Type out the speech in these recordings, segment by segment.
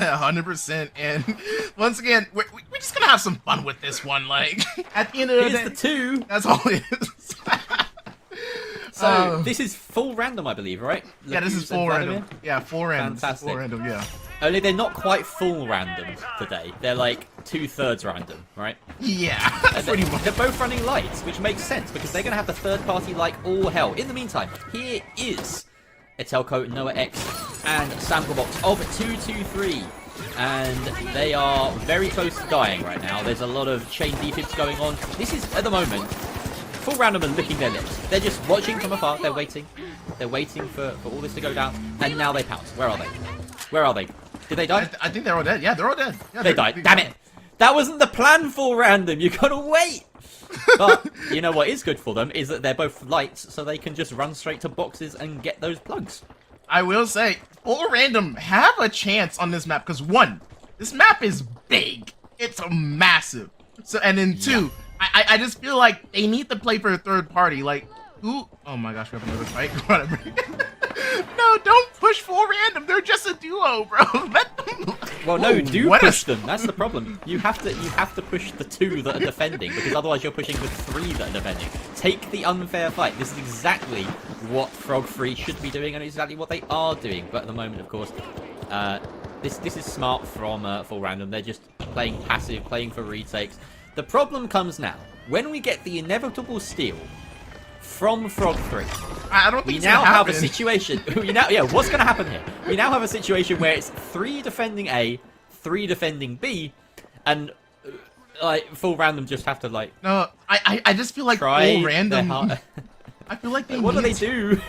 100%. And once again, we're just gonna have some fun with this one. Like at the end of the day, Here's the two. that's all it is. So this is full random, I believe, right? Yeah, this is Lacuse and full Vladimir? random. Yeah, full random. Fantastic. Full random. Yeah. Only they're not quite full random today. They're like 2/3 random, right? Yeah. And Pretty much. they're both running lights, which makes sense because they're going to have the third party like all hell. In the meantime, here is Etelko, Noah X, and Sample Box of 223. And they are very close to dying right now. There's a lot of chain defibs going on. This is, at the moment, full random and licking their lips. They're just watching from afar. They're waiting. They're waiting for all this to go down. And now they pounce. Where are they? Where are they? Did they die? I think they're all dead. Yeah, they're all dead. Yeah, They died. Damn it! That wasn't the plan for random. You gotta wait. But you know what is good for them is that they're both lights, so they can just run straight to boxes and get those plugs. I will say, full random have a chance on this map because one, this map is big. It's a massive. So and then two, I just feel like they need to play for a third party. Like who? Oh my gosh, we have another fight. No, don't push full random. They're just a duo, bro. Let them. Well, no, Ooh, do what push them. That's the problem. You have to push the two that are defending because otherwise you're pushing the three that are defending. Take the unfair fight. This is exactly what Frog Free should be doing and exactly what they are doing. But at the moment, of course, this is smart from Full Random. They're just playing passive, playing for retakes. The problem comes now when we get the inevitable steal from Frog 3. I don't think We it's now gonna have happen. a situation. What's going to happen here? We now have a situation where it's 3 defending A, 3 defending B, and like Full Random just have to like. No, I just feel like try full random. their heart- I feel like they. What do need they do?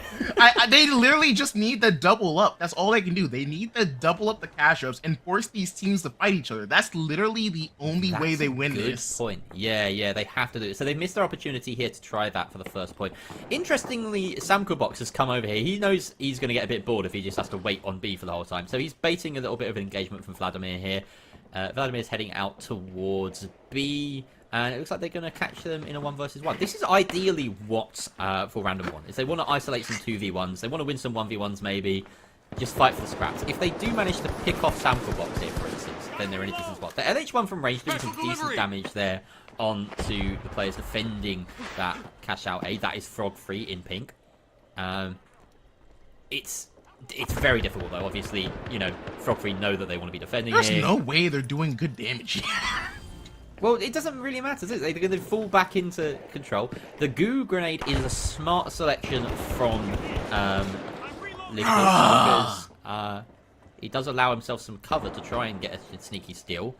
they literally just need to double up. That's all they can do. They need to double up the cash ups and force these teams to fight each other. That's literally the only way they win Good this. point. Yeah, they have to do it. So they've missed their opportunity here to try that for the first point. Interestingly, Samko Box has come over here. He knows he's going to get a bit bored if he just has to wait on B for the whole time. So he's baiting a little bit of engagement from Vladimir here. Vladimir's heading out towards B. And it looks like they're going to catch them in a 1 versus 1. This is ideally what Full Random want. Is they want to isolate some 2v1s. They want to win some 1v1s maybe. Just fight for the scraps. If they do manage to pick off Sample Box here, for instance, then they're in a decent spot. The LH1 from range doing some decent damage there onto the players defending that cash out A. That is Frog Free in pink. It's very difficult though. Obviously, you know, Frog Free know that they want to be defending There's here. no way they're doing good damage. Well, it doesn't really matter, does it? They're going to fall back into control. The goo grenade is a smart selection from Liquid because he does allow himself some cover to try and get a sneaky steal.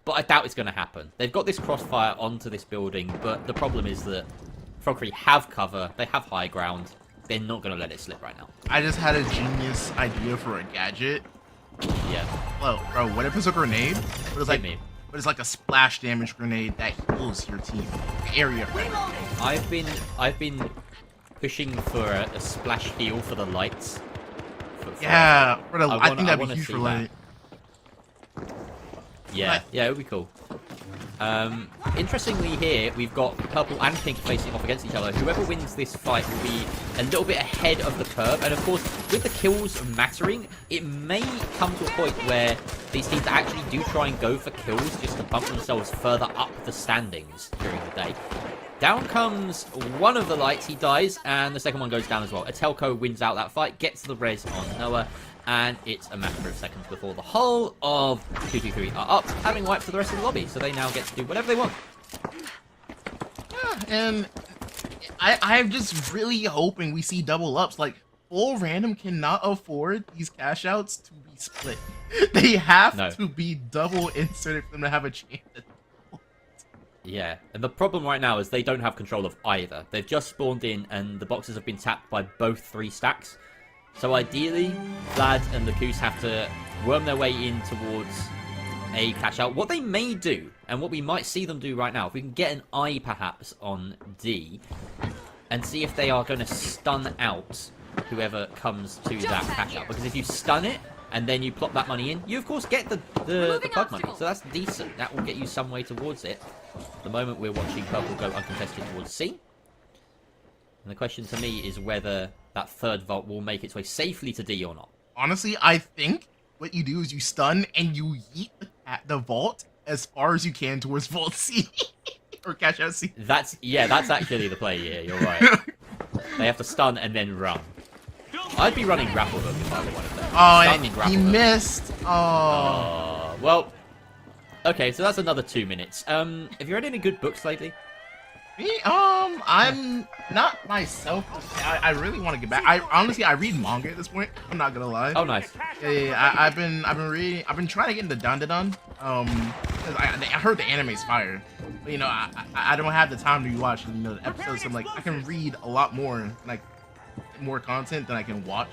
But I doubt it's going to happen. They've got this crossfire onto this building, but the problem is that Frogfree have cover, they have high ground. They're not going to let it slip right now. I just had a genius idea for a gadget. Yeah. Well, bro, what if it's a grenade? But it's Hit me. But it's like a splash damage grenade that heals your team. The area. I've been pushing for a splash heal for the lights. Yeah, for the, I think that'd wanna be huge see for light. Yeah, it would be cool. Interestingly here, we've got purple and pink facing off against each other. Whoever wins this fight will be a little bit ahead of the curve. And of course, with the kills mattering, it may come to a point where these teams actually do try and go for kills just to bump themselves further up the standings during the day. Down comes one of the lights, he dies, and the second one goes down as well. Etelko wins out that fight, gets the res on Noah, and it's a matter of seconds before the whole of 223 are up, having wiped for the rest of the lobby, so they now get to do whatever they want. Yeah, and I'm just really hoping we see double ups. Like, Full Random cannot afford these cash outs to be split. They have to be double inserted for them to have a chance. Yeah, and the problem right now is they don't have control of either. They've just spawned in, and the boxes have been tapped by both 3 stacks. So ideally, Vlad and the Goose have to worm their way in towards a cash out. What they may do, and what we might see them do right now, if we can get an eye perhaps on D, and see if they are going to stun out whoever comes to that cash out. Because if you stun it, and then you plop that money in, you of course get the plug money. So that's decent. That will get you some way towards it. At the moment we're watching Purple go uncontested towards C. And the question to me is whether that third vault will make its way safely to D or not. Honestly, I think what you do is you stun and you yeet the vault as far as you can towards Vault C or Cash Out C. That's actually the play here. You're right. They have to stun and then run. I'd be running grapple hook if I were one of them. Oh, and he missed. Well. Okay, so that's another 2 minutes. Have you read any good books lately? Me, I'm not myself. I really want to get back. I read manga at this point. I'm not gonna lie. Oh, nice. Yeah. I've been reading. I've been trying to get into Dandadan. 'Cause I heard the anime's fire. But, you know, I don't have the time to watch the episodes. So I'm like, I can read a lot more, like more content than I can watch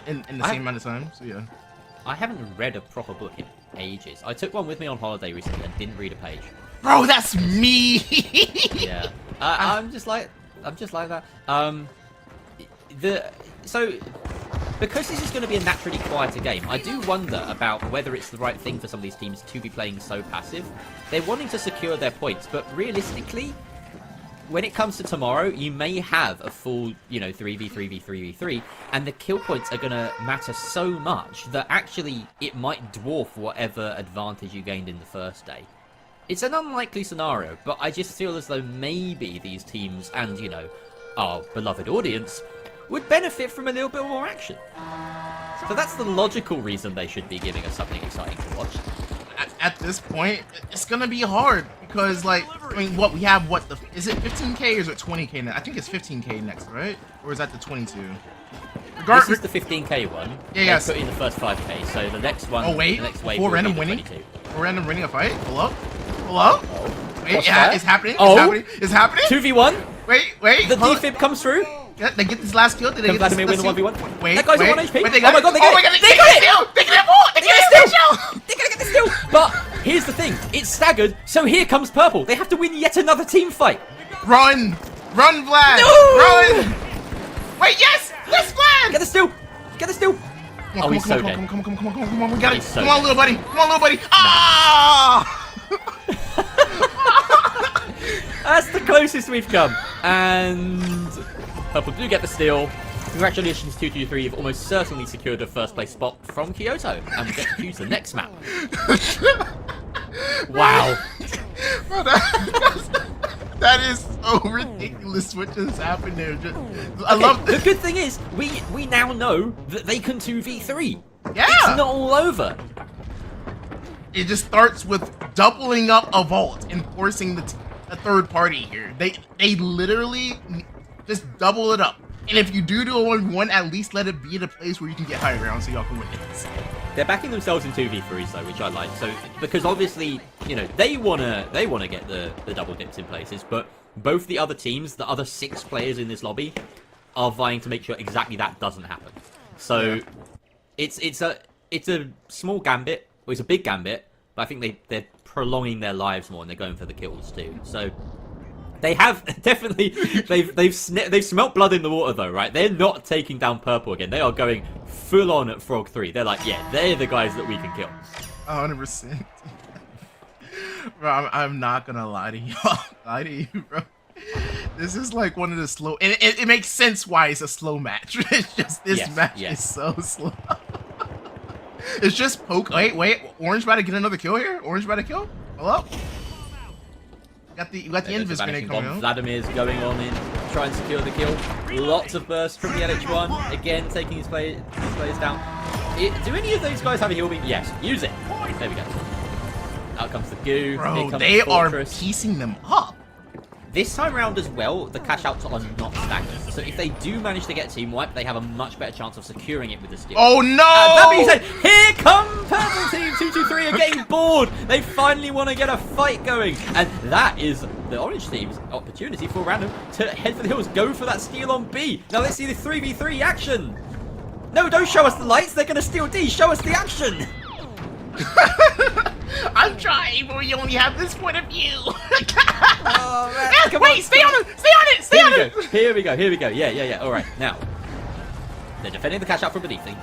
in the same amount of time. So yeah. I haven't read a proper book in ages. I took one with me on holiday recently and didn't read a page. Bro, that's me. Yeah, I'm just like that. So because this is going to be a naturally quieter game, I do wonder about whether it's the right thing for some of these teams to be playing so passive. They're wanting to secure their points, but realistically, when it comes to tomorrow, you may have a full, 3v3v3v3, and the kill points are going to matter so much that actually it might dwarf whatever advantage you gained in the first day. It's an unlikely scenario, but I just feel as though maybe these teams and, our beloved audience would benefit from a little bit more action. So that's the logical reason they should be giving us something exciting to watch. At this point, it's gonna be hard because, like, we have is it 15K or is it 20K now? I think it's 15K next, right? Or is that the 22? This is the 15K one. Yeah, yes. Put in the first 5K, so the next one. Oh wait, the next wave before random will be winning. 22. Before random winning a fight. Hello. Wait, yeah, it's happening. It's happening. 2v1. Wait. The defib comes through. Yeah, they get this last kill. Did they get Vladimir this win the kill? 1v1. Wait, that guy's on 1 HP. Wait, they got it. They got it. They got it. They got it. They They're gonna get the steal. But here's the thing: it's staggered. So here comes purple. They have to win yet another team fight. Run, Vlad. No! Run. Wait, yes, Vlad. Get the steal. Oh, he's so dead. Come on, we got it. So come on, little buddy. Ah! That's the closest we've come. And purple do get the steal. Congratulations, 223. You've almost certainly secured a first place spot from Kyoto. And we get to choose the next map. Wow. That is so ridiculous what just happened there. I love this. The good thing is, we now know that they can 2v3. Yeah. It's not all over. It just starts with doubling up a vault and forcing a third party here. They literally just double it up. And if you do a 1v1, at least let it be at a place where you can get high ground so y'all can win it. They're backing themselves in 2v3s though, which I like. So because obviously, they wanna get the double dips in places, but both the other teams, the other 6 players in this lobby, are vying to make sure exactly that doesn't happen. So it's a small gambit, or it's a big gambit, but I think they're prolonging their lives more and they're going for the kills too. So they have definitely they've smelt blood in the water though, right? They're not taking down purple again. They are going full on at Frog 3. They're like, yeah, they're the guys that we can kill. 100%. Bro, I'm not gonna lie to you, bro. This is like one of the slow, and it makes sense why it's a slow match. It's just this match is so slow. It's just poke. Wait, Orange about to get another kill here. Orange about to kill. Hello. You got the Invis grenade coming out. Vladimir's going on in, try and secure the kill. Lots of bursts from the LH1. Again, taking his players down. Do any of those guys have a heal beam? Yes. Use it. There we go. Out comes the goo. Bro, they are piecing them up. This time around as well, the cash outs are not staggered. So if they do manage to get team wipe, they have a much better chance of securing it with the steal. Oh no! That being said, here come purple team 223 are getting bored. They finally want to get a fight going, and that is the orange team's opportunity for random to head for the hills, go for that steal on B. Now let's see the 3v3 action. No, don't show us the lights. They're gonna steal D. Show us the action. I'm trying, but we only have this point of view. Oh, man. Come Wait, on, stay on it! Stay on it! Here we go. Yeah. All right, now they're defending the cash out from beneath. They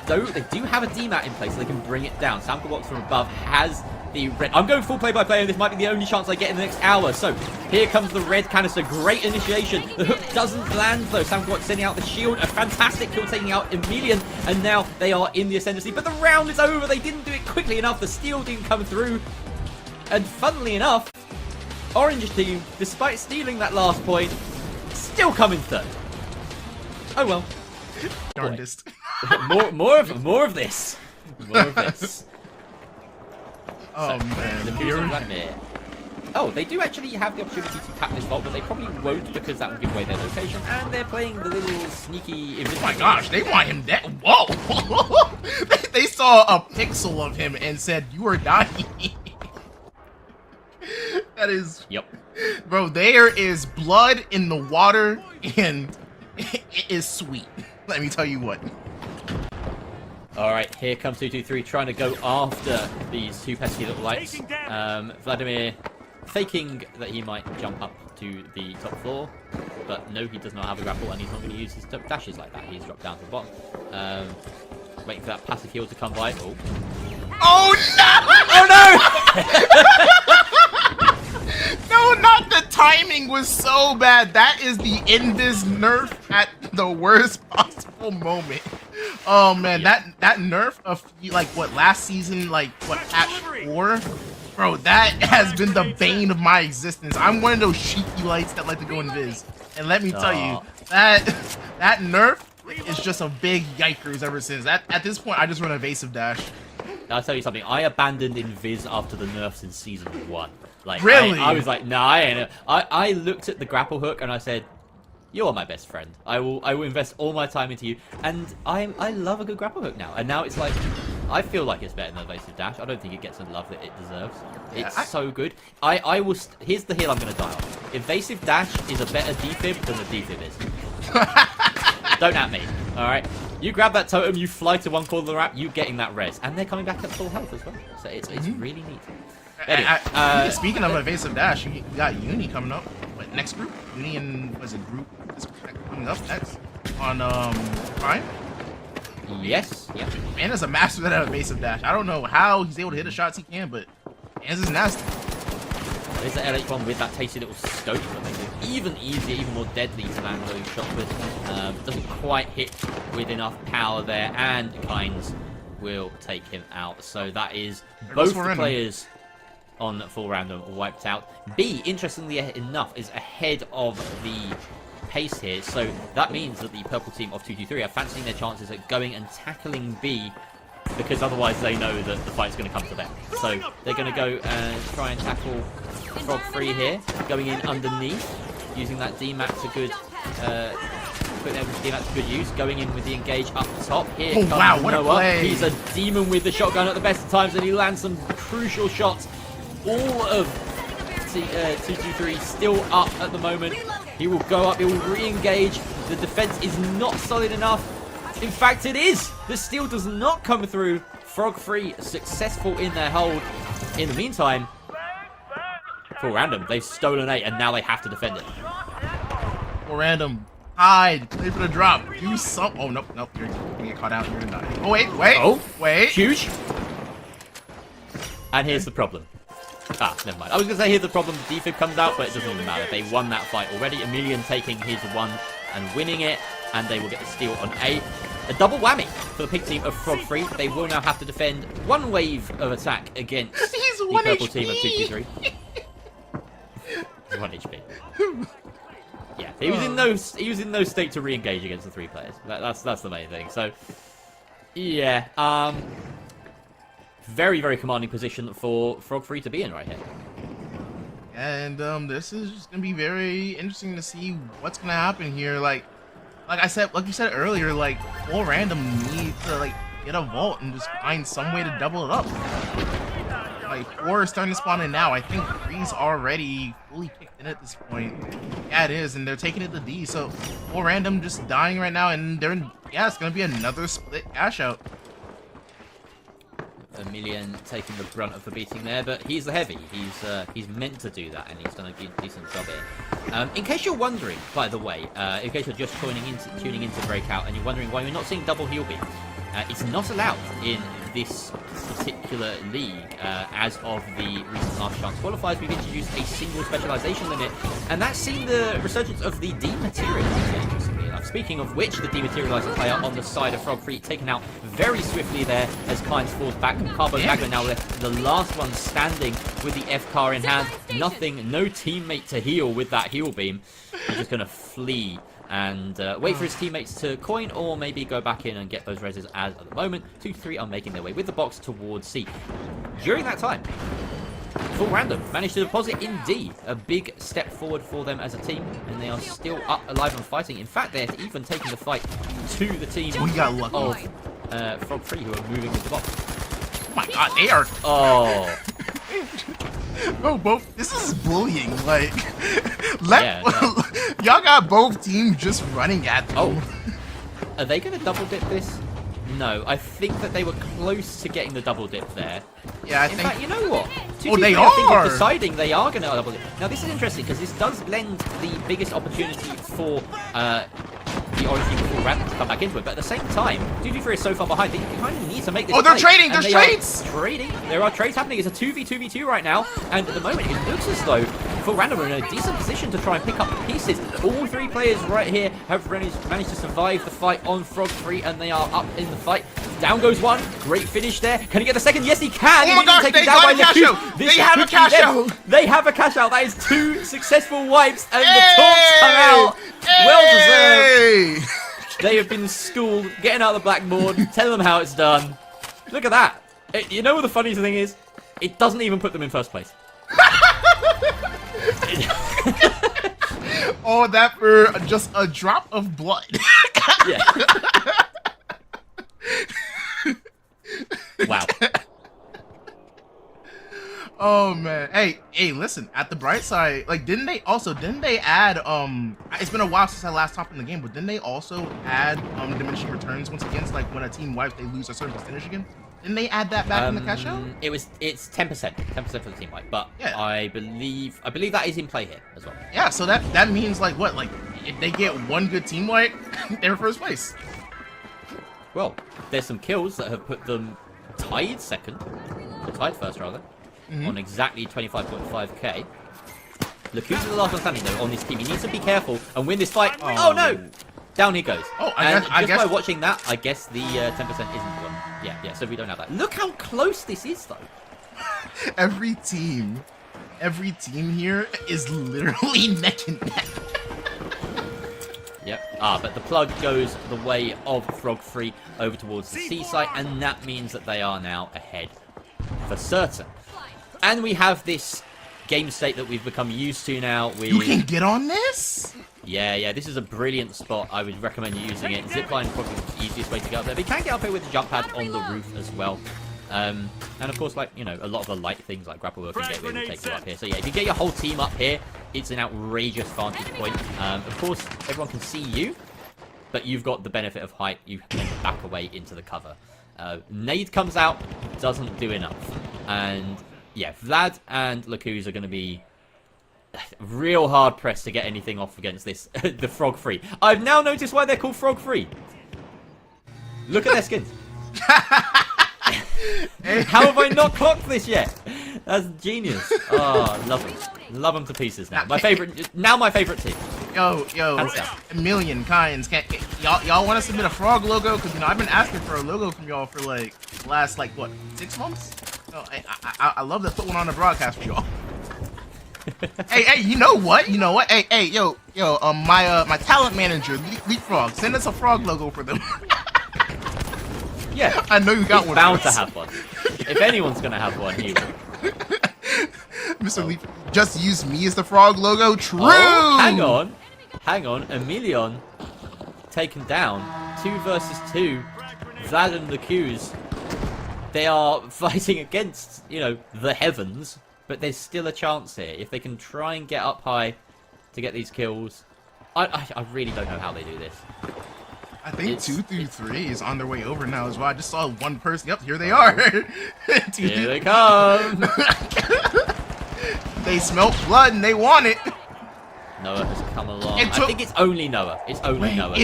do have a DMAT in place, so they can bring it down. Sample box from above has the red. I'm going full play-by-play, and this might be the only chance I get in the next hour. So here comes the red canister. Great initiation. The hook doesn't land, though. Sam Gwot sending out the shield. A fantastic kill taking out Emilian, and now they are in the ascendancy. But the round is over. They didn't do it quickly enough. The steal didn't come through. And funnily enough, Orange team, despite stealing that last point, still coming third. Oh well. Darndest. more of this. More of this. Oh So, man. the Vladimir. Oh, they do actually have the opportunity to tap this vault, but they probably won't because that will give away their location. And they're playing the little sneaky. Oh my gosh, they want him dead. Whoa! they saw a pixel of him and said, "You are dying." That is. Yep. Bro, there is blood in the water, and it is sweet. Let me tell you what. All right, here comes 223 trying to go after these two pesky little lights. Vladimir faking that he might jump up to the top floor, but no, he does not have a grapple, and he's not going to use his dashes like that. He's dropped down to the bottom. Waiting for that passive heal to come by. Oh, oh no! Oh no! No, not the timing was so bad. That is the invis nerf at the worst possible moment. Oh man, that nerf of like what last season, like what patch 4, bro, that has been the bane of my existence. I'm one of those cheeky lights that like to go invis, and let me tell you that nerf is just a big yikers ever since. At this point, I just run evasive dash. I'll tell you something. I abandoned Invis after the nerfs in season 1. Like, really? I was like, nah, I ain't. I looked at the grapple hook and I said, "You are my best friend. I will invest all my time into you." And I love a good grapple hook now. And now it's like, I feel like it's better than evasive dash. I don't think it gets the love that it deserves. Yeah, it's so good. I will. Here's the hill I'm gonna die on. Evasive dash is a better defib than the defib is. Don't at me. All right. You grab that totem, you fly to one corner of the map, you getting that res, and they're coming back at full health as well. So it's really neat. Anyway, speaking of evasive dash, you got Uni coming up. What, next group? Uni and was it group is coming up next on Prime? Yes. Yeah. Man is a master at evasive dash. I don't know how he's able to hit the shots he can, but Man's is nasty. There's the LH1 with that tasty little scope that makes it even easier, even more deadly to land those shots with. Doesn't quite hit with enough power there, and Kynes will take him out. So that is both the players on full random wiped out. B, interestingly enough, is ahead of the pace here. So that means that the purple team of 223 are fancying their chances at going and tackling B, because otherwise they know that the fight's going to come to them. So they're going to go and try and tackle Frog Free here, going in underneath, using that DMAT to good, putting DMAT to good use, going in with the engage up top. Here comes wow, what Noah. a play. He's a demon with the shotgun at the best of times, and he lands some crucial shots. All of 223 still up at the moment. He will go up, he will re-engage. The defense is not solid enough. In fact, it is. The steal does not come through. Frog Free successful in their hold. In the meantime, for random, they've stolen A, and now they have to defend it. For random, hide, wait for the drop, do something. Oh, nope, you're gonna get caught out, you're gonna die. Oh, wait. Huge. And here's the problem. Never mind. I was gonna say here's the problem. Defib comes out, but it doesn't even matter. They won that fight already. Emilian taking his one and winning it, and they will get the steal on A. A double whammy for the pig team of Frog Free. They will now have to defend one wave of attack against the purple team of 223. He's 1 HP. Yeah, he was in no state to re-engage against the 3 players. That's the main thing. So yeah, very, very commanding position for Frog Free to be in right here. And this is just gonna be very interesting to see what's gonna happen here. Like you said earlier, like full random need to like get a vault and just find some way to double it up. Like 4 is starting to spawn in now. I think 3's already fully kicked in at this point. Yeah, it is, and they're taking it to D. So full random just dying right now, and it's gonna be another split cash out. Emilian taking the brunt of the beating there, but he's the heavy. He's meant to do that, and he's done a decent job here. In case you're wondering, by the way, in case you're just tuning into Breakout, and you're wondering why you're not seeing double heal beam, it's not allowed in this particular league, as of the recent Last Chance qualifiers, we've introduced a single specialization limit, and that's seen the resurgence of the Dematerializer, interestingly enough. Speaking of which, the Dematerializer player on the side of Frog Free taken out very swiftly there as Kynes falls back, and Carbo Magma now left the last one standing with the F-Car in hand. Nothing, no teammate to heal with that heal beam. He's just going to flee and wait for his teammates to coin or maybe go back in and get those reses, as at the moment 2-3 are making their way with the box towards C. During that time, Full Random managed to deposit in D, a big step forward for them as a team, and they are still up, alive and fighting. In fact, they're even taking the fight to the team of Frog Free, who are moving with the box. Oh my god, they are... Oh. Bro, both... This is bullying, like... Y'all got both teams just running at them. Oh. Are they going to double dip this? No, I think that they were close to getting the double dip there. Yeah, I In fact, you know what? They I think are! of deciding they are going to double dip. Now, this is interesting, because this does lend the biggest opportunity for the Orange team Full Random to come back into it. But at the same time, 2v3 is so far behind, they kind of need to make this Oh, they're play. trading! And There's they trades! Trading. There are trades happening. It's a 2v2v2 right now. And at the moment, it looks as though Full Random are in a decent position to try and pick up the pieces. All three players right here have managed to survive the fight on Frog Free, and they are up in the fight. Down goes one. Great finish there. Can he get the second? Yes, he can. Oh my gosh, they got a cash out. They have a cash out. They have a cash out. That is 2 successful wipes, and the taunts come out. Well deserved. They have been schooled, getting out of the blackboard, telling them how it's done. Look at that. You know what the funniest thing is? It doesn't even put them in first place. All that for just a drop of blood. Yeah. Wow. Oh man. Hey, listen, at the bright side, like didn't they add it's been a while since I last talked in the game, but didn't they also add diminishing returns once again? So like when a team wipes, they lose a certain percentage again? Didn't they add that back in the cash out? It's 10% for the team wipe, but yeah. I believe that is in play here as well. Yeah, so that means like what? Like if they get one good team wipe, they're first place. Well, there's some kills that have put them tied second, or tied first rather. On exactly 25.5k. Look who's the last one standing though on this team. He needs to be careful and win this fight. Oh no! Down he goes. Oh, I guess by watching that, I guess the 10% isn't the one. Yeah, so we don't have that. Look how close this is though. Every team here is literally neck and neck. Yep. But the plug goes the way of Frog Free over towards the C site, and that means that they are now ahead for certain. And we have this game state that we've become used to now. You can get on this? Yeah, this is a brilliant spot. I would recommend using it. Zipline is probably the easiest way to get up there. But you can get up here with the jump pad on the roof as well. And of course, like, you know, a lot of the light things like grapple work and gateway will take you up here. So yeah, if you get your whole team up here, it's an outrageous vantage point. Of course, everyone can see you, but you've got the benefit of height. You can back away into the cover. Nade comes out, doesn't do enough. And yeah, Vlad and Lacuz are going to be real hard pressed to get anything off against this, the Frog Free. I've now noticed why they're called Frog Free. Look at their skins. How have I not clocked this yet? That's genius. Oh, love them. Love them to pieces now. My favorite team. Yo, Million Kynes, y'all want to submit a frog logo? Because, you know, I've been asking for a logo from y'all for, like, the last, like, what, 6 months? Oh, I love to put one on the broadcast for y'all. hey, you know what? Hey, yo, my talent manager, Leapfrog, send us a frog logo for them. Yeah. I know you got one. Bound to have one. If anyone's going to have one, you will. Mr. Leaf, just use me as the frog logo. True. Oh, hang on. Emilion taken down. 2 versus 2. Vlad and Lacuz. They are fighting against, you know, the heavens, but there's still a chance here if they can try and get up high to get these kills. I really don't know how they do this. I think 2 through 3 is on their way over now as well. I just saw one person. Yep, here they are. Here they come. They smelt blood and they want it. Noah has come along. I think it's only Noah. It's only Noah.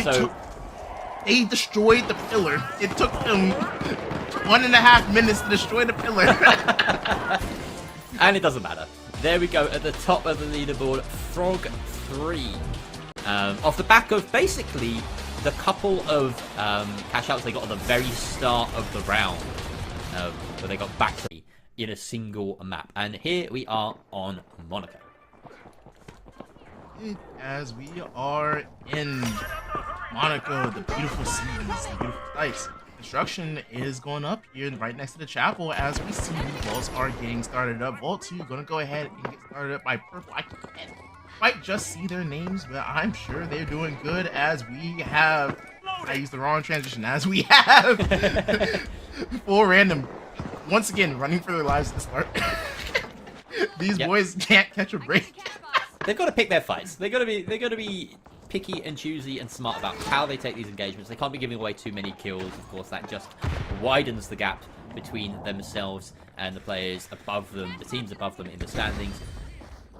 They destroyed the pillar. It took them 1.5 minutes to destroy the pillar. And it doesn't matter. There we go at the top of the leaderboard, Frog 3. Off the back of basically the couple of cash outs they got at the very start of the round, where they got back to in a single map. And here we are on Monaco. As we are in Monaco, the beautiful seas, the beautiful sights. Construction is going up here right next to the chapel as we see the vaults are getting started up. Vault 2 gonna go ahead and get started up by Purple. I can't quite just see their names, but I'm sure they're doing good as we have, I used the wrong transition, as we have full random once again running for their lives at the start. These boys can't catch a break. They've got to pick their fights. They're gonna be picky and choosy and smart about how they take these engagements. They can't be giving away too many kills. Of course, that just widens the gap between themselves and the players above them, the teams above them in the standings.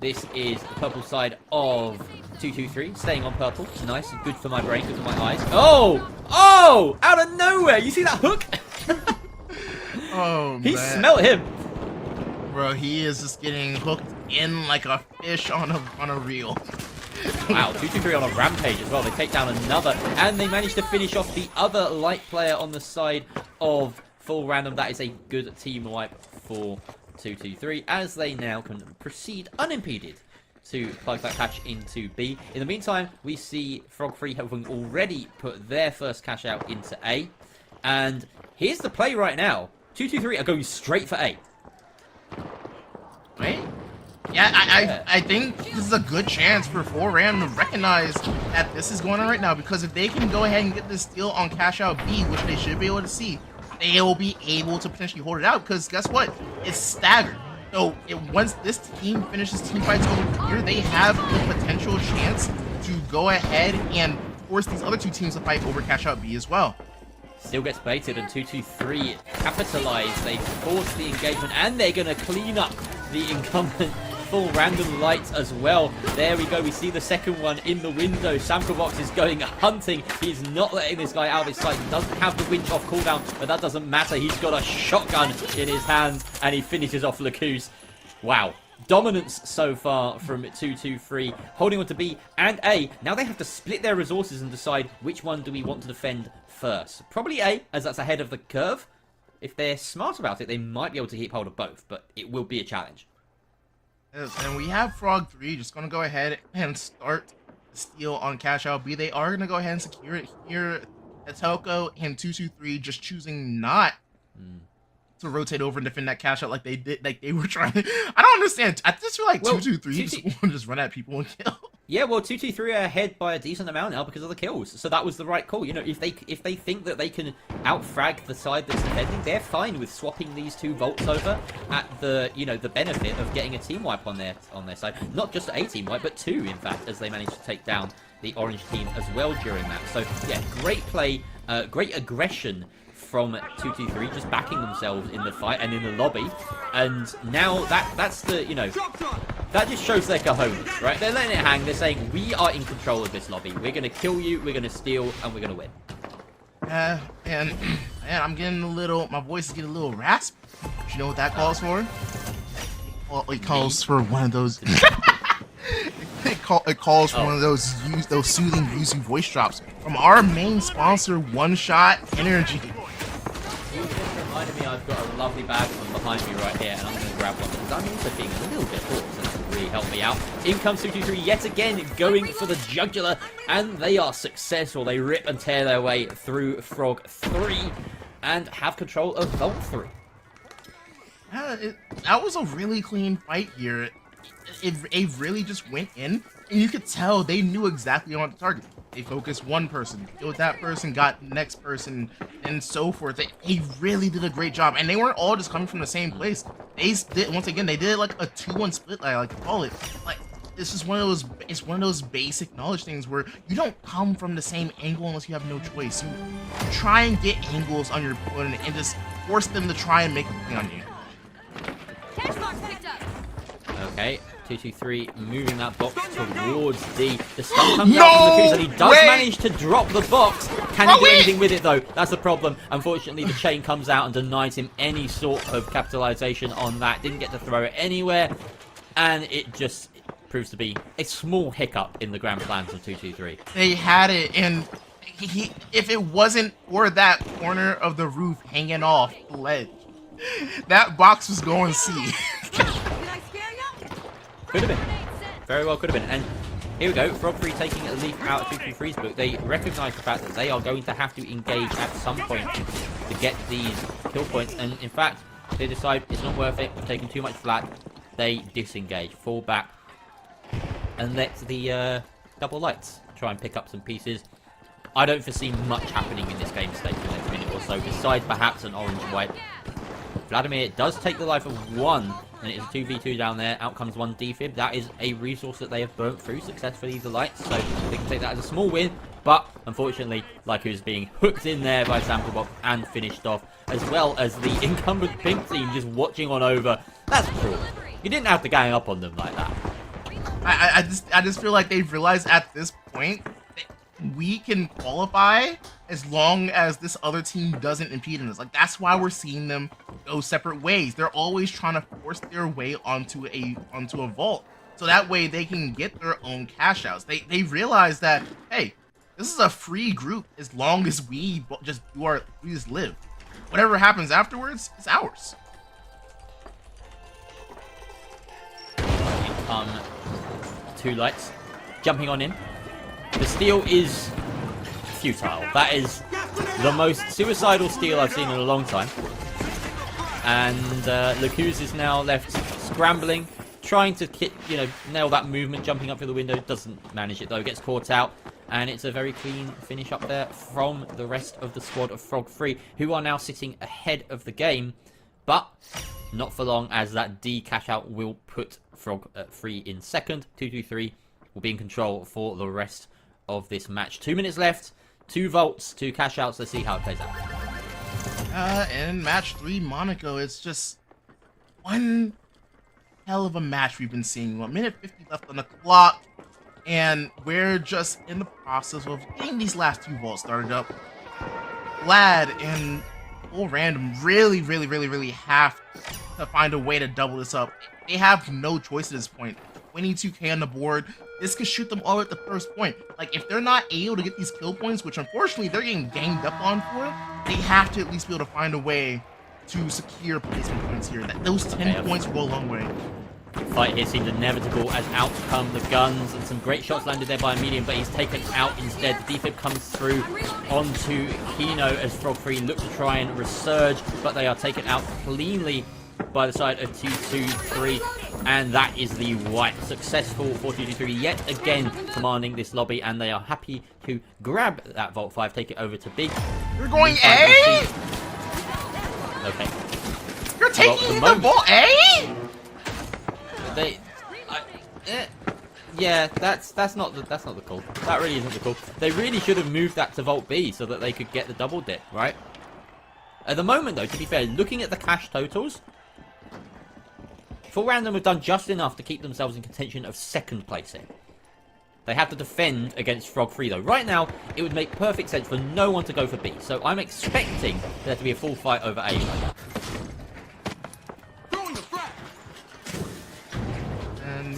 This is the purple side of 223, staying on purple. Nice, good for my brain, good for my eyes. Oh! Oh! Out of nowhere! You see that hook? Oh, man. He smelt him. Bro, he is just getting hooked in like a fish on a reel. Wow, 223 on a rampage as well. They take down another, and they manage to finish off the other light player on the side of full random. That is a good team wipe for 223, as they now can proceed unimpeded to plug that cash into B. In the meantime, we see Frog 3 having already put their first cash out into A. And here's the play right now. 223 are going straight for A. Wait. Yeah, I think this is a good chance for 4RAM to recognize that this is going on right now, because if they can go ahead and get this steal on cash out B, which they should be able to see, they will be able to potentially hold it out, because guess what? It's staggered. So once this team finishes team fights over here, they have the potential chance to go ahead and force these other two teams to fight over cash out B as well. Still gets baited, and 223 capitalize. They force the engagement, and they're going to clean up the incumbent full random light as well. There we go. We see the second one in the window. Samkovox is going hunting. He's not letting this guy out of his sight. He doesn't have the winch off cooldown, but that doesn't matter. He's got a shotgun in his hands, and he finishes off Lacuse. Wow. Dominance so far from 223, holding on to B and A. Now they have to split their resources and decide which one do we want to defend first. Probably A, as that's ahead of the curve. If they're smart about it, they might be able to keep hold of both, but it will be a challenge. And we have Frog 3 just going to go ahead and start the steal on cash out B. They are going to go ahead and secure it here. Atelco and 223 just choosing not to rotate over and defend that cash out like they did, like they were trying. I don't understand. I just feel like 223 just want to just run at people and kill. Yeah, well, 223 are ahead by a decent amount now because of the kills, so that was the right call. You know, if they think that they can outfrag the side that's defending, they're fine with swapping these two vaults over at the the benefit of getting a team wipe on their side. Not just a team wipe, but two, in fact, as they managed to take down the orange team as well during that. So yeah, great play, great aggression from 223, just backing themselves in the fight and in the lobby. And now that's the, that just shows their cojones, right? They're letting it hang. They're saying, we are in control of this lobby. We're going to kill you, we're going to steal, and we're going to win. And I'm getting a little, my voice is getting a little raspy. You know what that calls for? Well, it calls for one of those... It calls for one of those soothing, juicy voice drops from our main sponsor, One Shot Energy. You just reminded me I've got a lovely bag from behind me right here, and I'm going to grab one because I'm also feeling a little bit bored, so this will really help me out. In comes 223 yet again, going for the jugular, and they are successful. They rip and tear their way through Frog 3 and have control of Vault 3. That was a really clean fight here. It really just went in, and you could tell they knew exactly on the target. They focused one person, killed that person, got the next person, and so forth. They really did a great job, and they weren't all just coming from the same place. They did, once again, they did like a 2-1 split, I like to call it. Like, this is one of those basic knowledge things where you don't come from the same angle unless you have no choice. You try and get angles on your opponent and just force them to try and make a play on you. Okay, 223 moving that box towards D. The stun comes out from the Kuz, and he does manage managed to drop the box. Can he do anything with it, though? That's the problem. Unfortunately, the chain comes out and denies him any sort of capitalization on that. Didn't get to throw it anywhere. And it just proves to be a small hiccup in the grand plans of 2-2-3. They had it, and if it wasn't for that corner of the roof hanging off the ledge, that box was going C. Could have been. Very well could have been. And here we go. Frog Free taking a leaf out of 2-2-3's book. They recognize the fact that they are going to have to engage at some point to get these kill points. And in fact, they decide it's not worth it. We're taking too much flat. They disengage, fall back, and let the double lights try and pick up some pieces. I don't foresee much happening in this game state for the next minute or so, besides perhaps an orange and white. Vladimir does take the life of one, and it is a 2v2 down there. Out comes one defib. That is a resource that they have burnt through successfully, the lights, so they can take that as a small win. But unfortunately, Lyku's being hooked in there by Samplebox and finished off, as well as the incumbent pink team just watching on over. That's cruel. You didn't have to gang up on them like that. I just feel like they've realized at this point that we can qualify as long as this other team doesn't impede on us. Like, that's why we're seeing them go separate ways. They're always trying to force their way onto a vault, so that way they can get their own cash outs. They realize that, hey, this is a free group as long as we just live. Whatever happens afterwards is ours. Two lights jumping on in. The steal is futile. That is the most suicidal steal I've seen in a long time. And Lacuz is now left scrambling, trying to nail that movement, jumping up through the window. Doesn't manage it though, gets caught out. And it's a very clean finish up there from the rest of the squad of Frog Free, who are now sitting ahead of the game. But not for long, as that D cash out will put Frog Free in second. 2-2-3 will be in control for the rest of this match. 2 minutes left, 2 vaults, 2 cash outs. Let's see how it plays out. And match 3, Monaco. It's just one hell of a match we've been seeing. 1 minute 50 left on the clock, and we're just in the process of getting these last 2 vaults started up. Vlad and Full Random really have to find a way to double this up. They have no choice at this point. 22k on the board. This could shoot them all at the first point. Like, if they're not able to get these kill points, which unfortunately they're getting ganged up on for, they have to at least be able to find a way to secure placement points here. Those 10 points will go a long way. Fight here seemed inevitable as out come the guns, and some great shots landed there by a medium, but he's taken out instead. The defib comes through onto Kino as Frog Free look to try and resurge, but they are taken out cleanly by the side of 2-2-3, and that is the white. Successful for 2-2-3 yet again commanding this lobby, and they are happy to grab that Vault 5, take it over to B. You're going A? Okay. You're taking the Vault A? Yeah, that's not the call. That really isn't the call. They really should have moved that to Vault B so that they could get the double dip, right? At the moment, though, to be fair, looking at the cash totals, Full Random have done just enough to keep themselves in contention of second place here. They have to defend against Frog Free, though. Right now, it would make perfect sense for no one to go for B, so I'm expecting there to be a full fight over A.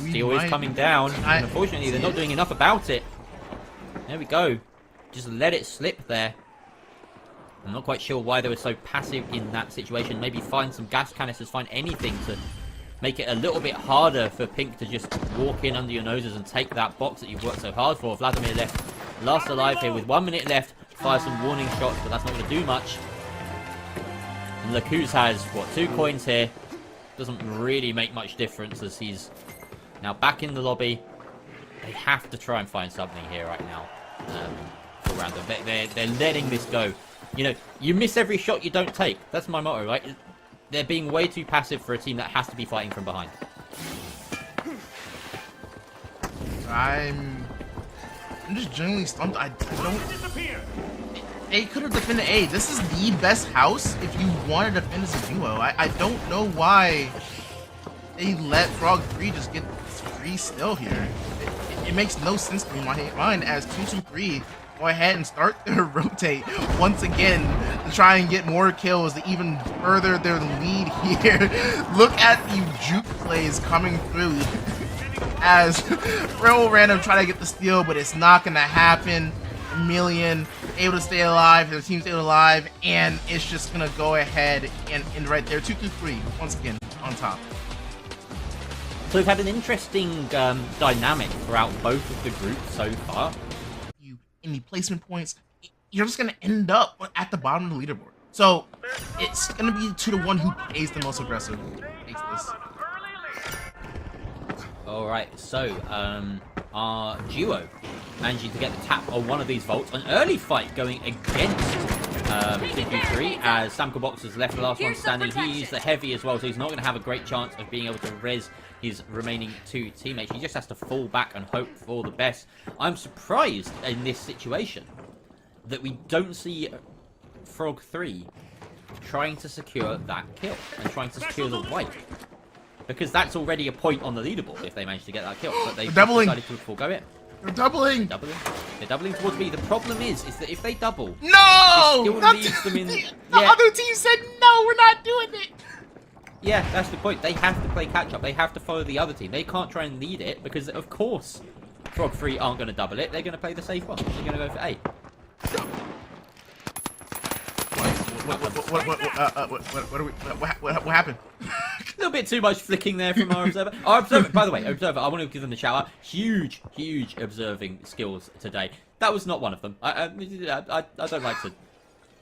Steal is coming down, and unfortunately they're not doing enough about it. There we go. Just let it slip there. I'm not quite sure why they were so passive in that situation. Maybe find some gas canisters, find anything to make it a little bit harder for Pink to just walk in under your noses and take that box that you've worked so hard for. Vladimir left last alive here with 1 minute left. Fire some warning shots, but that's not going to do much. And Lacuz has, what, 2 coins here. Doesn't really make much difference as he's now back in the lobby. They have to try and find something here right now. For Random. They're letting this go. You know, you miss every shot you don't take. That's my motto, right? They're being way too passive for a team that has to be fighting from behind. I'm just generally stumped. I don't... A could have defended A. This is the best house if you want to defend as a duo. I don't know why they let Frog 3 just get free still here. It makes no sense to me in my mind, as 2-2-3 go ahead and start their rotate once again to try and get more kills to even further their lead here. Look at the juke plays coming through as Real Random try to get the steal, but it's not going to happen. Million able to stay alive, their team stayed alive, and it's just going to go ahead and end right there. 2-2-3 once again on top. So we've had an interesting dynamic throughout both of the groups so far. You any placement points, you're just gonna end up at the bottom of the leaderboard. So it's gonna be 2-1 who plays the most aggressive. Takes this. All right, so our duo managing to get the tap on one of these vaults. An early fight going against 2-3 as Samko Box is left the last one standing. He's the heavy as well, so he's not going to have a great chance of being able to res his remaining two teammates. He just has to fall back and hope for the best. I'm surprised in this situation that we don't see Frog 3 trying to secure that kill and trying to secure the wipe. Because that's already a point on the leaderboard if they manage to get that kill. But they decided to forego it. They're doubling. They're doubling towards B. The problem is that if they double, no, it still leaves them in. The other team said no, we're not doing it. Yeah, that's the point. They have to play catch up. They have to follow the other team. They can't try and lead it because, of course, Frog 3 aren't going to double it. They're going to play the safe one. They're going to go for A. What happened? A little bit too much flicking there from our observer. Our observer, by the way, observer, I want to give them a shout out. Huge observing skills today. That was not one of them. I don't like to.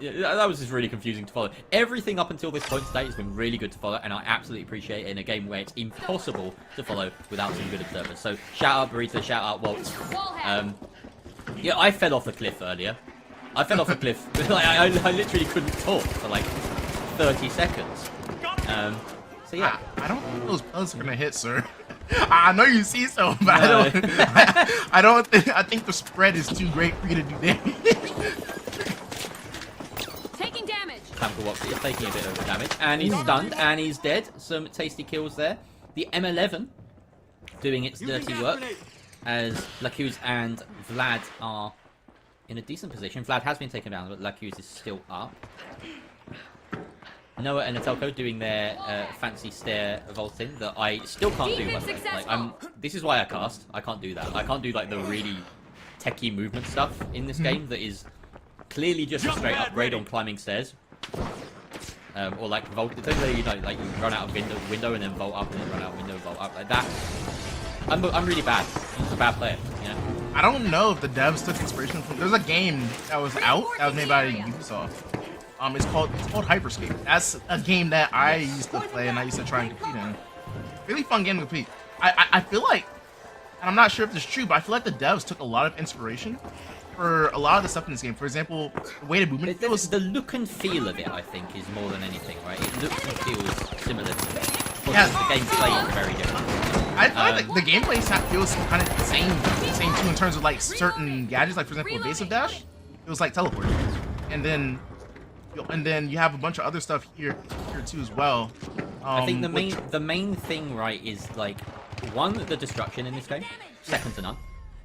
Yeah, that was just really confusing to follow. Everything up until this point today has been really good to follow, and I absolutely appreciate it in a game where it's impossible to follow without some good observers. So shout out Burrito, shout out Walt. Yeah, I fell off a cliff earlier. I fell off a cliff. I literally couldn't talk for like 30 seconds. So yeah. I don't think those pellets are gonna hit, sir. I know you see so, but No. I think the spread is too great for you to do damage. Taking damage. Samko Watts is taking a bit of damage, and he's stunned, and he's dead. Some tasty kills there. The M11 doing its dirty work, as Lacuse and Vlad are in a decent position. Vlad has been taken down, but Lacuse is still up. Noah and Natelko doing their fancy stair vaulting that I still can't do, by the way. Like, this is why I cast. I can't do that. I can't do like the really techie movement stuff in this game that is clearly just a straight upgrade on climbing stairs. Or like vault, it's like, you know, like you run out of window and then vault up, and then run out of window, vault up like that. I'm really bad. I'm just a bad player, you know. I don't know if the devs took inspiration from. There's a game that was out that was made by Ubisoft. It's called Hyperscape. That's a game that I used to play and I used to try and compete in. Really fun game to compete. I feel like, and I'm not sure if this is true, but I feel like the devs took a lot of inspiration for a lot of the stuff in this game. For example, the way the movement feels. The look and feel of it, I think, is more than anything, right? It looks and feels similar to me. Yeah. The gameplay is very different. I feel like the gameplay feels kind of the same too in terms of like certain gadgets. Like for example, evasive dash, it was like teleport, and then you have a bunch of other stuff here too as well. I think the main thing, right, is like one, the destruction in this game, second to none,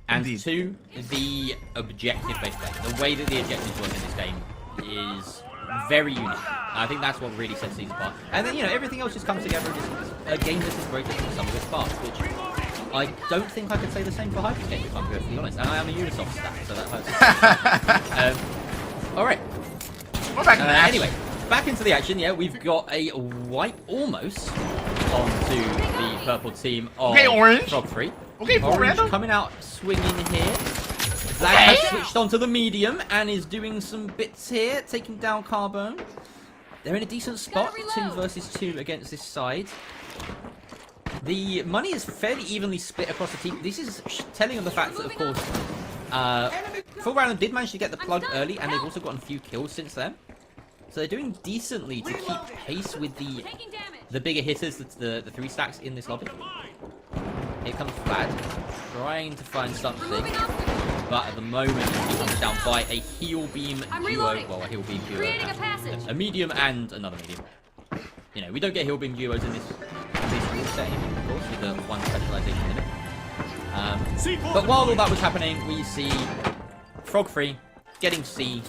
and Indeed. two, the objective-based play. The way that the objectives work in this game is very unique. I think that's what really sets these apart. And then, you know, everything else just comes together. A game that's as great as the sum of its parts, which I don't think I could say the same for Hyperscape, if I'm perfectly honest. And I am a Ubisoft stat, so that hurts. All right. We're back to the action. Anyway, back into the action. Yeah, we've got a wipe almost onto the purple team of Okay, Orange. Frog 3. Okay, for Orange random. coming out swinging here. Zach has switched onto the medium and is doing some bits here, taking down Carbone. They're in a decent spot, 2 versus 2 against this side. The money is fairly evenly split across the team. This is telling of the fact that, of course, Full Random did manage to get the plug early, and they've also gotten a few kills since then. So they're doing decently to keep pace with the bigger hitters, the 3 stacks in this lobby. Here comes Vlad, trying to find something, but at the moment he's comes down by a heal beam duo. Well, a heal beam duo, a medium and another medium. You know, we don't get heal beam duos in this setting, of course, with the 1 specialization limit. But while all that was happening, we see Frog Free getting C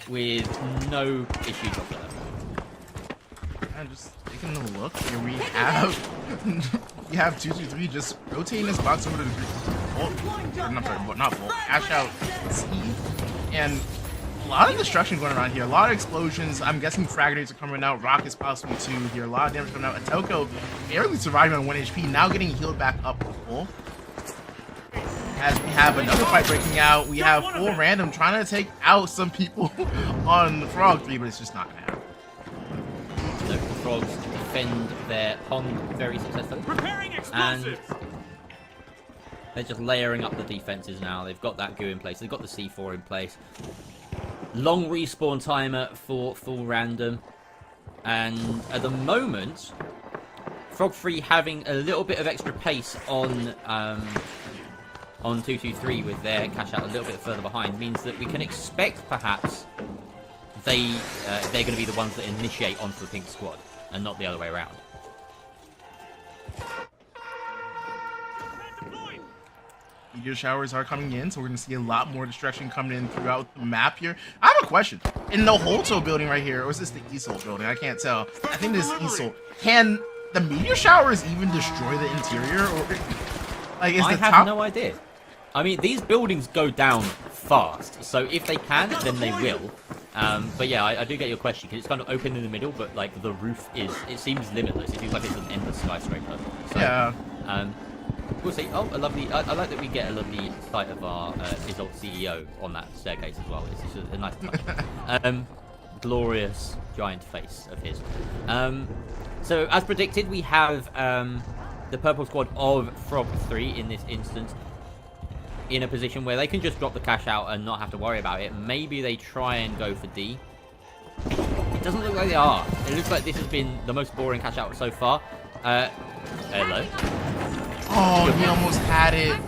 with no issues whatsoever. I'm just taking a look here. We have 223 just rotating his box over to the Bolt. Not Bolt. Cash out C. And a lot of destruction going around here. A lot of explosions. I'm guessing frag grenades are coming out. Rockets possibly too here. A lot of damage coming out. Atelko barely surviving on 1 HP. Now getting healed back up to full. As we have another fight breaking out. We have full random trying to take out some people on the Frog 3, but it's just not going to happen. The Frogs defend their pond very successfully. And they're just layering up the defenses now. They've got that goo in place. They've got the C4 in place. Long respawn timer for full random. And at the moment, Frog Free having a little bit of extra pace on 223 with their cash out a little bit further behind means that we can expect perhaps they're going to be the ones that initiate onto the pink squad and not the other way around. Meteor showers are coming in, so we're going to see a lot more destruction coming in throughout the map here. I have a question. In the Holto building right here, or is this the Easel building? I can't tell. I think this is Easel. Can the meteor showers even destroy the interior? Or like, is I the have top... no idea. I mean, these buildings go down fast, so if they can, then they will. But yeah, I do get your question, because it's kind of open in the middle, but like the roof it seems limitless. It seems like it's an endless skyscraper. So, yeah. We'll see. Oh, a lovely. I like that we get a lovely sight of our Isolt CEO on that staircase as well. It's just a nice touch. Glorious giant face of his. So as predicted, we have the purple squad of Frog 3 in this instance in a position where they can just drop the cash out and not have to worry about it. Maybe they try and go for D. It doesn't look like they are. It looks like this has been the most boring cash out so far. Hello. Oh, he almost had it.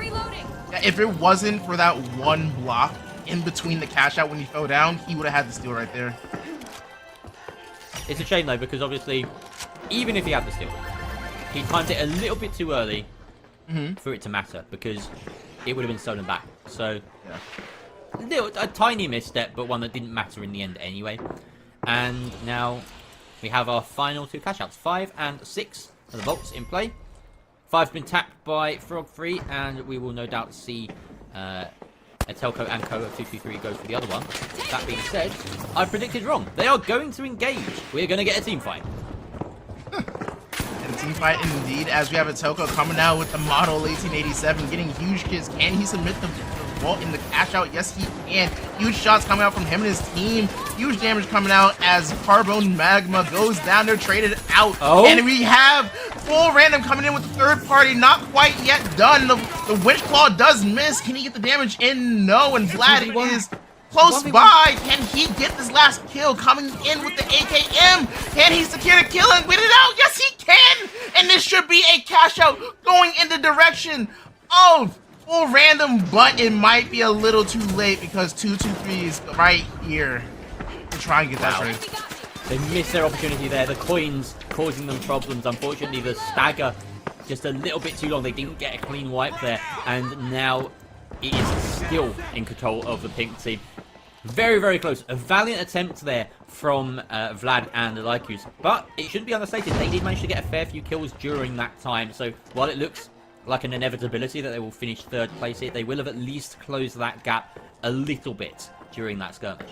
Yeah, if it wasn't for that one block in between the cash out when he fell down, he would have had the steal right there. It's a shame though, because obviously, even if he had the steal, he timed it a little bit too early for it to matter, because it would have been stolen back. So, yeah. A tiny misstep, but one that didn't matter in the end anyway. And now we have our final two cash outs, 5 and 6 of the vaults in play. 5's been tapped by Frog 3, and we will no doubt see Atelko and Co of 223 go for the other one. That being said, I predicted wrong. They are going to engage. We're going to get a team fight. And a team fight indeed, as we have Atelko coming out with the model 1887, getting huge kills. Can he submit the vault in the cash out? Yes, he can. Huge shots coming out from him and his team. Huge damage coming out as Carbone Magma goes down there, traded out. Oh. And we have full random coming in with the third party, not quite yet done. The Witch Claw does miss. Can he get the damage in? No, and Vlad is close by. Can he get this last kill coming in with the AKM? Can he secure the kill and win it out? Yes, he can! And this should be a cash out going in the direction of full random, but it might be a little too late because 223 is right here to try and get that trade. They missed their opportunity there. The coins causing them problems. Unfortunately, the stagger just a little bit too long. They didn't get a clean wipe there, and now it is still in control of the pink team. Very, very close. A valiant attempt there from Vlad and the Lycus, but it shouldn't be understated. They did manage to get a fair few kills during that time. So while it looks like an inevitability that they will finish third place here, they will have at least closed that gap a little bit during that skirmish.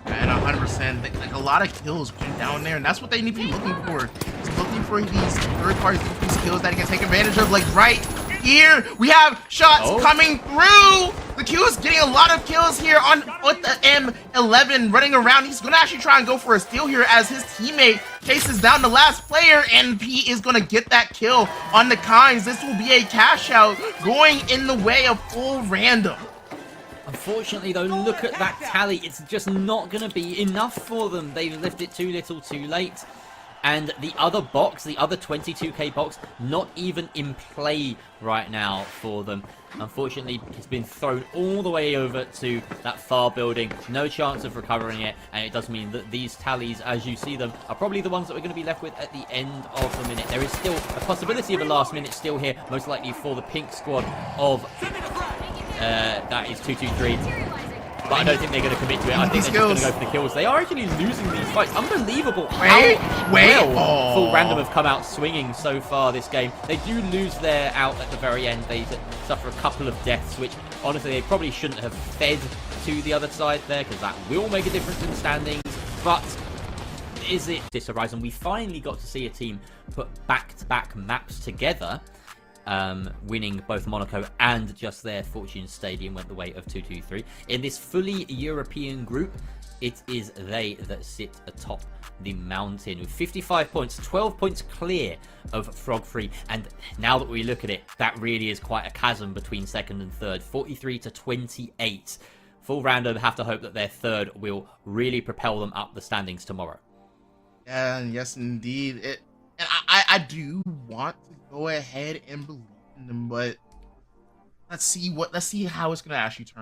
And 100%, like a lot of kills went down there, and that's what they need to be looking for. It's looking for these third party skills that he can take advantage of. Like right here, we have shots coming through. The Q is getting a lot of kills here on with the M11 running around. He's gonna actually try and go for a steal here as his teammate chases down the last player, and he is gonna get that kill on the Kynes. This will be a cash out going in the way of full random. Unfortunately, though, look at that tally. It's just not going to be enough for them. They've left it too little too late. And the other box, the other 22k box, not even in play right now for them. Unfortunately, it's been thrown all the way over to that far building. No chance of recovering it. And it does mean that these tallies, as you see them, are probably the ones that we're going to be left with at the end of the minute. There is still a possibility of a last minute steal here, most likely for the pink squad of That is 2-2-3. But I don't think they're going to commit to it. I think they're just going to go for the kills. They are actually losing these fights. Unbelievable how well Full Random have come out swinging so far this game. They do lose their out at the very end. They suffer a couple of deaths, which honestly they probably shouldn't have fed to the other side there, because that will make a difference in the standings. But is it this Horizon? We finally got to see a team put back-to-back maps together. Winning both Monaco and just their Fortune Stadium went the way of 2-2-3. In this fully European group, it is they that sit atop the mountain with 55 points, 12 points clear of Frog Free. And now that we look at it, that really is quite a chasm between second and third, 43 to 28. Full Random have to hope that their third will really propel them up the standings tomorrow. Yeah, yes, indeed. And I do want to go ahead and believe in them, but let's see how it's gonna actually turn